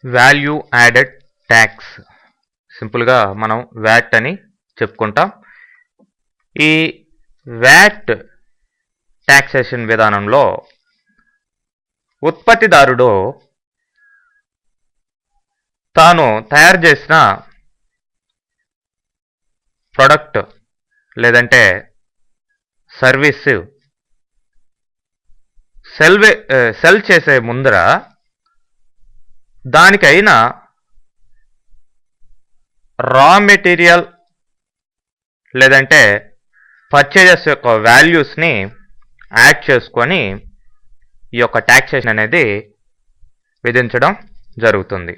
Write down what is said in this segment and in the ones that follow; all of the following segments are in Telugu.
వాల్యూ యాడెడ్ ట్యాక్స్, సింపుల్గా మనం వ్యాట్ అని చెప్పుకుంటాం. ఈ వ్యాట్ ట్యాక్సేషన్ విధానంలో ఉత్పత్తిదారుడు తాను తయారు చేసిన ప్రొడక్ట్ లేదంటే సర్వీస్ సెల్ చేసే ముందర దానికైనా రా మెటీరియల్ లేదంటే పర్చేజెస్ యొక్క వాల్యూస్ని యాడ్ చేసుకొని ఈ యొక్క ట్యాక్సేషన్ అనేది విధించడం జరుగుతుంది.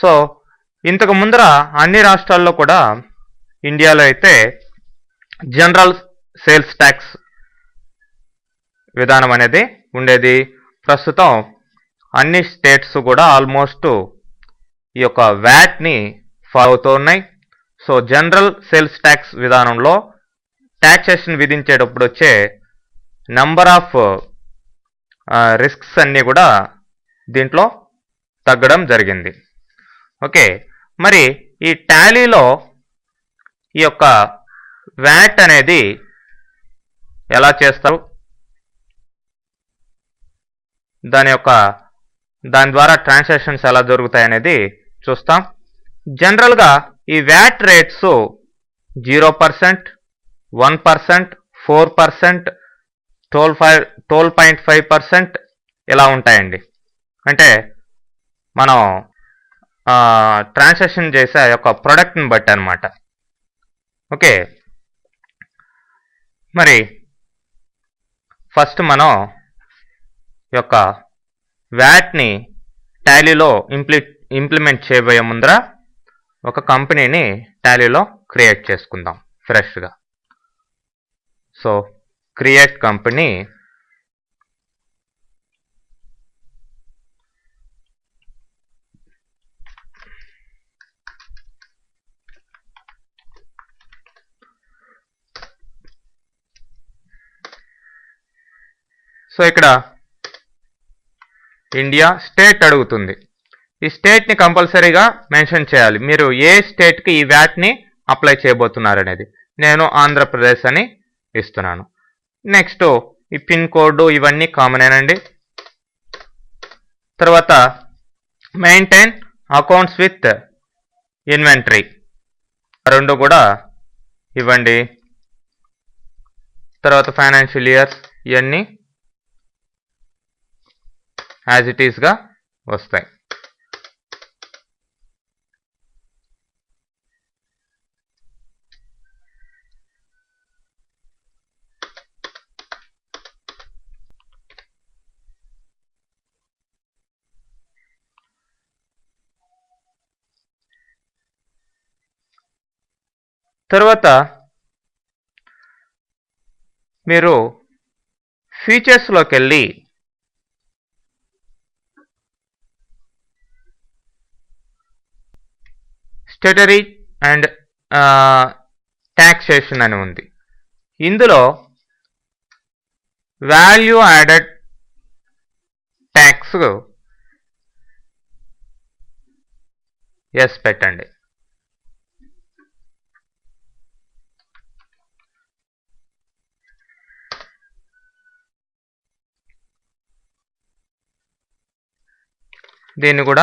సో ఇంతకు ముందర అన్ని రాష్ట్రాల్లో కూడా, ఇండియాలో అయితే జనరల్ సేల్స్ ట్యాక్స్ విధానం అనేది ఉండేది. ప్రస్తుతం అన్ని స్టేట్స్ కూడా ఆల్మోస్ట్ ఈ యొక్క వ్యాట్ని ఫాలో అవుతూ ఉన్నాయి. సో జనరల్ సేల్స్ ట్యాక్స్ విధానంలో ట్యాక్సేషన్ విధించేటప్పుడు వచ్చే నంబర్ ఆఫ్ రిస్క్స్ అన్నీ కూడా దీంట్లో తగ్గడం జరిగింది. ఓకే, మరి ఈ టాలీలో ఈ యొక్క వ్యాట్ అనేది ఎలా చేస్తారు, దాని ద్వారా ట్రాన్సాక్షన్స్ ఎలా జరుగుతాయి అనేది చూస్తాం. జనరల్గా ఈ వ్యాట్ రేట్స్ 0%, 1%, 4%, 12.5% ఇలా ఉంటాయండి. అంటే మనం ట్రాన్సాక్షన్ చేసే ఆ యొక్క ప్రోడక్ట్ని బట్టి అనమాట. ఓకే, మరి ఫస్ట్ మనం యొక్క వ్యాట్ని టాలీలో ఇంప్లిమెంట్ చేయబోయే ముందర ఒక కంపెనీని టాలీలో క్రియేట్ చేసుకుందాం ఫ్రెష్గా. సో క్రియేట్ కంపెనీ, సో ఇక్కడ ఇండియా స్టేట్ అడుగుతుంది. ఈ స్టేట్ని కంపల్సరీగా మెన్షన్ చేయాలి. మీరు ఏ స్టేట్కి ఈ వ్యాట్ని అప్లై చేయబోతున్నారు అనేది. నేను ఆంధ్రప్రదేశ్ అని ఇస్తున్నాను. నెక్స్ట్ ఈ పిన్ కోడ్ ఇవన్నీ కామనేనండి. తర్వాత మెయింటైన్ అకౌంట్స్ విత్ ఇన్వెంటరీ, రెండు కూడా ఇవ్వండి. తర్వాత ఫైనాన్షియల్ ఇయర్స్ ఇవన్నీ యాజ్ ఇట్ ఈస్గా వస్తాయి. తర్వాత మీరు ఫీచర్స్లోకి వెళ్ళి స్టేటరీ అండ్ ట్యాక్సేషన్ అని ఉంది. ఇందులో వాల్యూ యాడెడ్ ట్యాక్స్ ఎస్ పెట్టండి. దీన్ని కూడా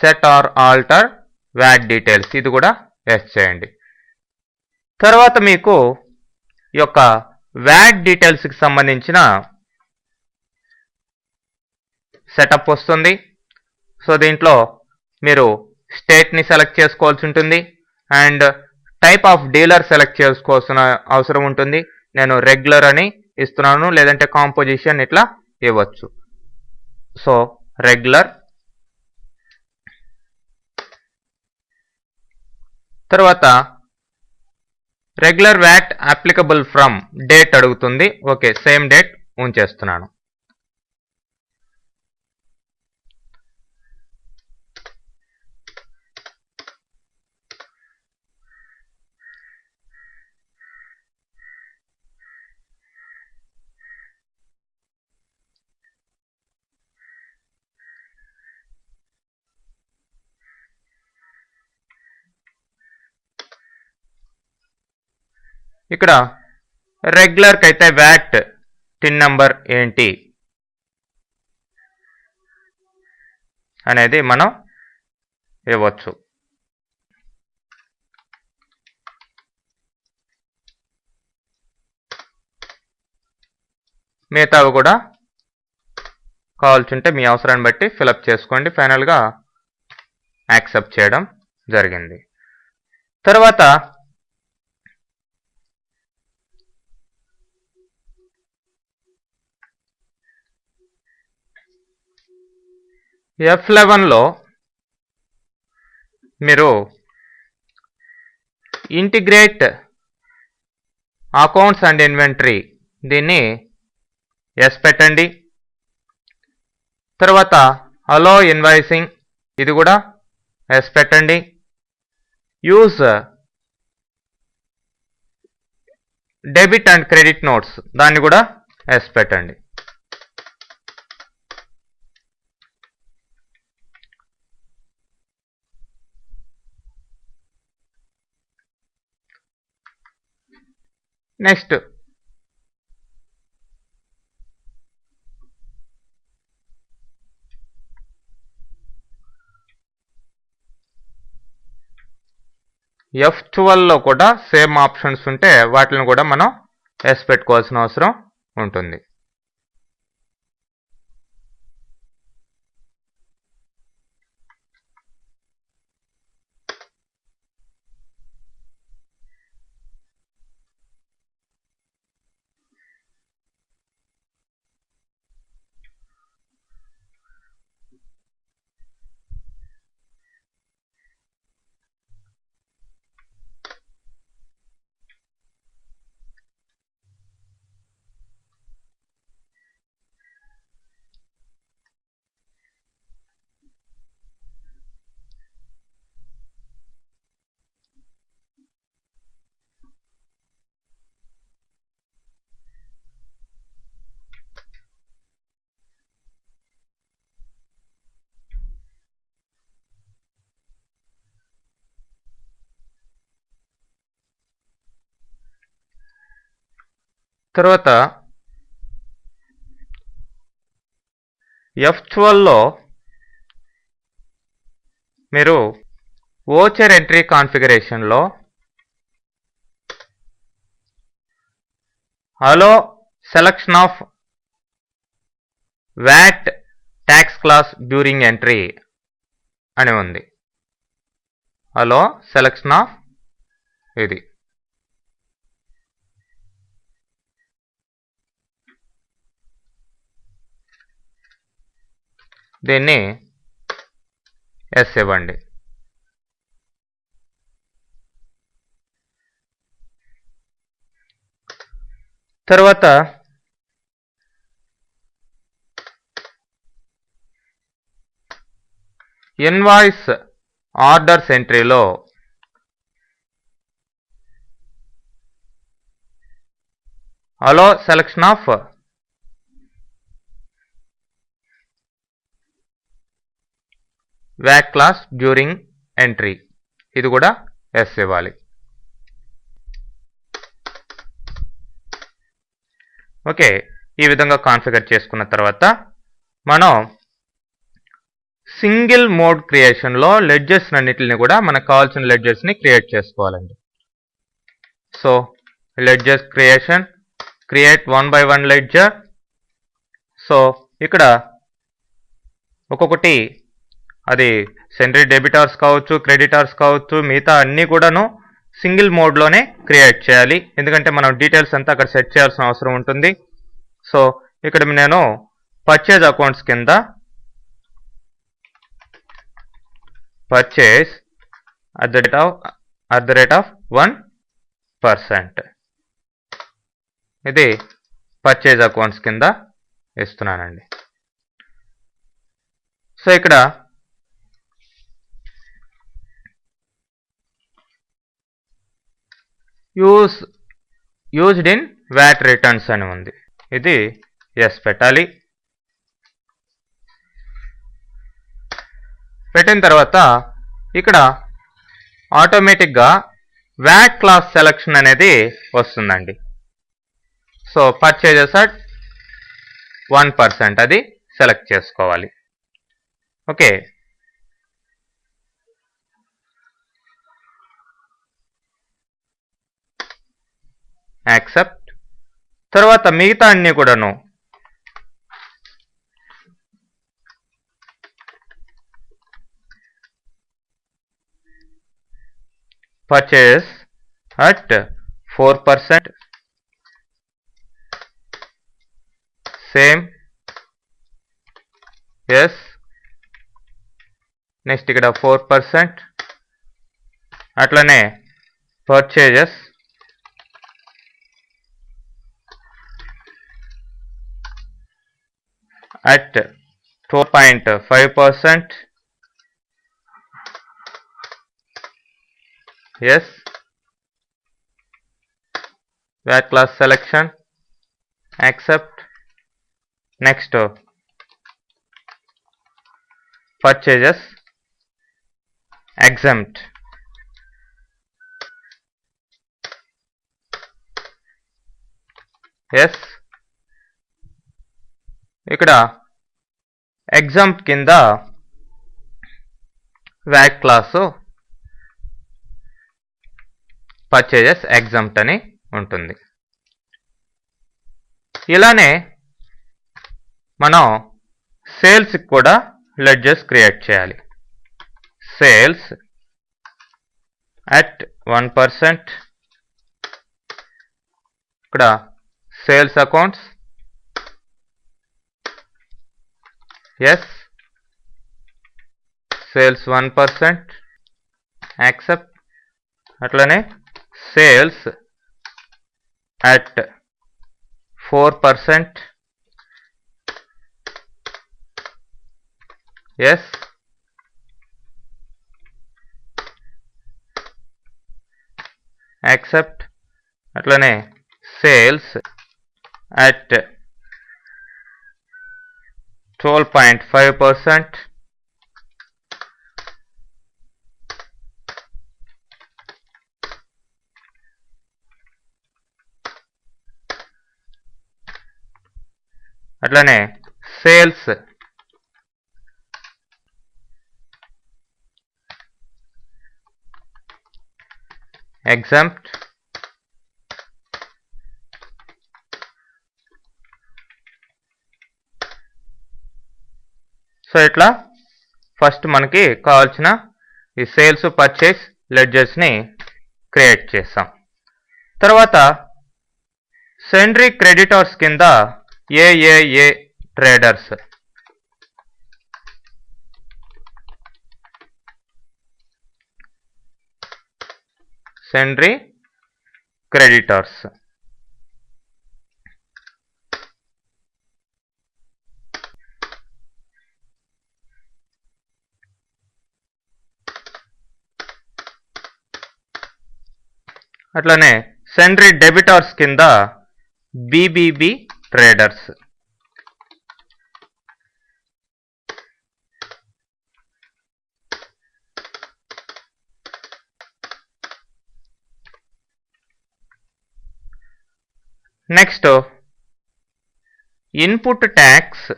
set or alter VAT details, ఇది కూడా ఎస్ చేయండి. తర్వాత మీకు ఈ యొక్క వ్యాట్ డీటెయిల్స్కి సంబంధించిన సెటప్ వస్తుంది. సో దీంట్లో మీరు స్టేట్ని సెలెక్ట్ చేసుకోవాల్సి ఉంటుంది and type of dealer select చేసుకోవాల్సిన అవసరం ఉంటుంది. నేను రెగ్యులర్ అని ఇస్తున్నాను, లేదంటే కాంపోజిషన్ ఇట్లా ఇవ్వచ్చు. So regular. తర్వాత regular VAT applicable from date అడుగుతుంది. ఓకే, సేమ్ డేట్ ఉంచేస్తున్నాను. ఇక్కడ రెగ్యులర్కి అయితే వ్యాట్ టిన్ నెంబర్ ఏంటి అనేది మనం ఇవ్వచ్చు. మిగతావి కూడా కావాల్సింటే మీ అవసరాన్ని బట్టి ఫిలప్ చేసుకోండి. ఫైనల్గా యాక్సెప్ట్ చేయడం జరిగింది. తర్వాత F11లో మీరు ఇంటిగ్రేట్ అకౌంట్స్ అండ్ ఇన్వెంటరీ దీన్ని ఎస్ పెట్టండి. తర్వాత అలో ఇన్వాయిసింగ్ ఇది కూడా ఎస్ పెట్టండి. Use debit and credit notes దాన్ని కూడా ఎస్ పెట్టండి. నెక్స్ట్ F12లో కూడా సేమ్ ఆప్షన్స్ ఉంటే వాటిని కూడా మనం ఎస్ పెట్టుకోవాల్సిన అవసరం ఉంటుంది. తర్వాత F12లో మీరు వోచర్ ఎంట్రీ కాన్ఫిగరేషన్లో allow selection of VAT tax class during entry అని ఉంది. అలో సెలక్షన్ ఆఫ్ ఇది దీన్ని ఎస్ ఇవ్వండి. తర్వాత ఇన్వాయిస్ ఆర్డర్స్ ఎంట్రీలో allow selection of VAT class during entry ఇది కూడా ఎస్ ఇవ్వాలి. ఓకే, ఈ విధంగా కాన్ఫిగర్ చేసుకున్న తర్వాత మనం సింగిల్ మోడ్ క్రియేషన్లో లెడ్జెస్ అన్నిటిని కూడా మనకు కావాల్సిన లెడ్జెస్ని క్రియేట్ చేసుకోవాలండి. So ledgers creation, create 1 by 1 ledger. So ఇక్కడ ఒక్కొక్కటి అది సెంట్రీ డెబిటార్స్ కావచ్చు, క్రెడిటార్స్ కావచ్చు, మిగతా అన్నీ కూడాను సింగిల్ మోడ్లోనే క్రియేట్ చేయాలి. ఎందుకంటే మనం డీటెయిల్స్ అంతా అక్కడ సెట్ చేయాల్సిన అవసరం ఉంటుంది. సో ఇక్కడ నేను పర్చేజ్ అకౌంట్స్ కింద purchase at the rate of 1% ఇది పర్చేజ్ అకౌంట్స్ కింద ఇస్తున్నానండి. సో ఇక్కడ యూజ్డ్ ఇన్ వ్యాట్ రిటర్న్స్ అని ఉంది, ఇది ఎస్ పెట్టాలి. పెట్టిన తర్వాత ఇక్కడ ఆటోమేటిక్గా వ్యాట్ క్లాస్ సెలక్షన్ అనేది వస్తుందండి. సో పర్చేజెస్ అట్ 1% అది సెలెక్ట్ చేసుకోవాలి. Okay, accept. తర్వాత మిగతా అన్ని కూడాను purchase at 4%, same, yes. Next ఇక్కడ 4%, అట్లనే purchases at 12.5%, yes. VAT class selection, accept. Next, purchases exempt, yes. ఇక్కడ ఎగ్జాంప్ట్ కింద వ్యాట్ క్లాసు పర్చేజెస్ ఎగ్జాంప్ట్ అని ఉంటుంది. ఇలానే మనం సేల్స్కి కూడా లెడ్జర్స్ క్రియేట్ చేయాలి. సేల్స్ అట్ 1%, ఇక్కడ sales accounts, yes, sales 1%, accept. అట్లనే సేల్స్ అట్ 4%, yes. యాక్సెప్ట్. అట్లనే సేల్స్ అట్ 12.5%, అట్లనే సేల్స్ ఎగ్జాంప్ట్, సో ఇట్లా ఫస్ట్ మనకి కావాల్సిన ఈ సేల్స్ పర్చేస్ లెడ్జర్స్ని క్రియేట్ చేసాం. తర్వాత సెండ్రీ క్రెడిటర్స్ కింద ఏఏఏ ట్రేడర్స్, సెండ్రీ క్రెడిటర్స్, అట్లనే సెండ్రీ డెబిటర్స్ కింద BBB traders, next input tax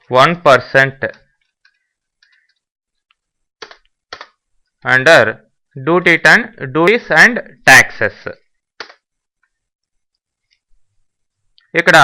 %, under duties and taxes. ఇక్కడ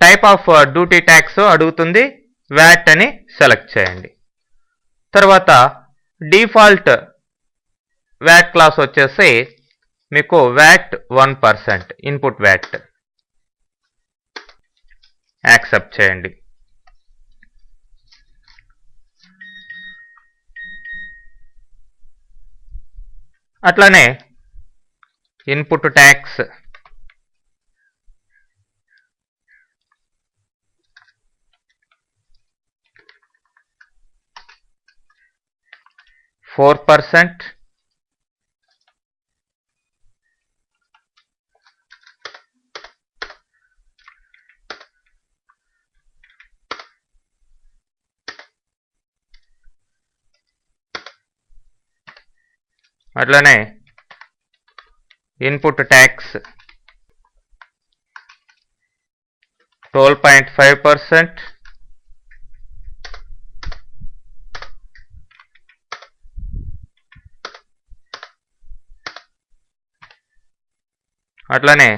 టైప్ ఆఫ్ డ్యూటీ ట్యాక్స్ అడుగుతుంది, వ్యాట్ అని సెలెక్ట్ చేయండి. తర్వాత డిఫాల్ట్ వ్యాట్ క్లాస్ వచ్చేసి మీకు వ్యాట్ 1%, ఇన్పుట్ వ్యాట్, యాక్సెప్ట్ చేయండి. అట్లనే ఇన్పుట్ ట్యాక్స్ %, అట్లనే ఇన్పుట్ ట్యాక్స్ 12.5%, అట్లనే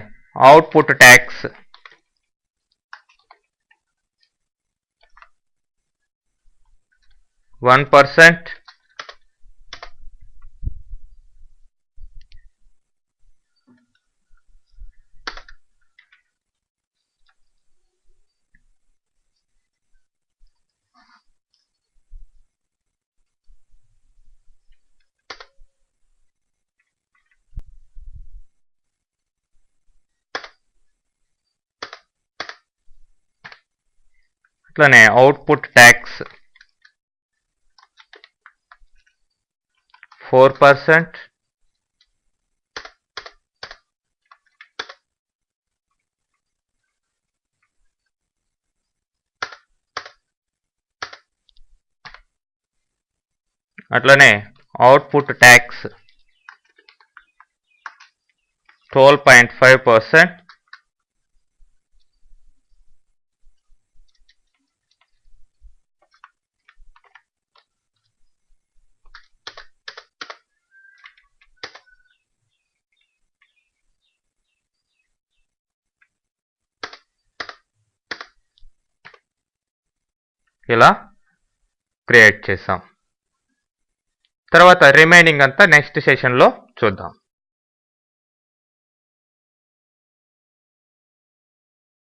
అవుట్పుట్ ట్యాక్స్ 1%, అట్లనే అవుట్పుట్ ట్యాక్స్ 4%, అట్లనే అవుట్పుట్ ట్యాక్స్ 12.5%, ఇలా క్రియేట్ చేసాం. తర్వాత రిమైనింగ్ అంతా నెక్స్ట్ సెషన్లో చూద్దాం.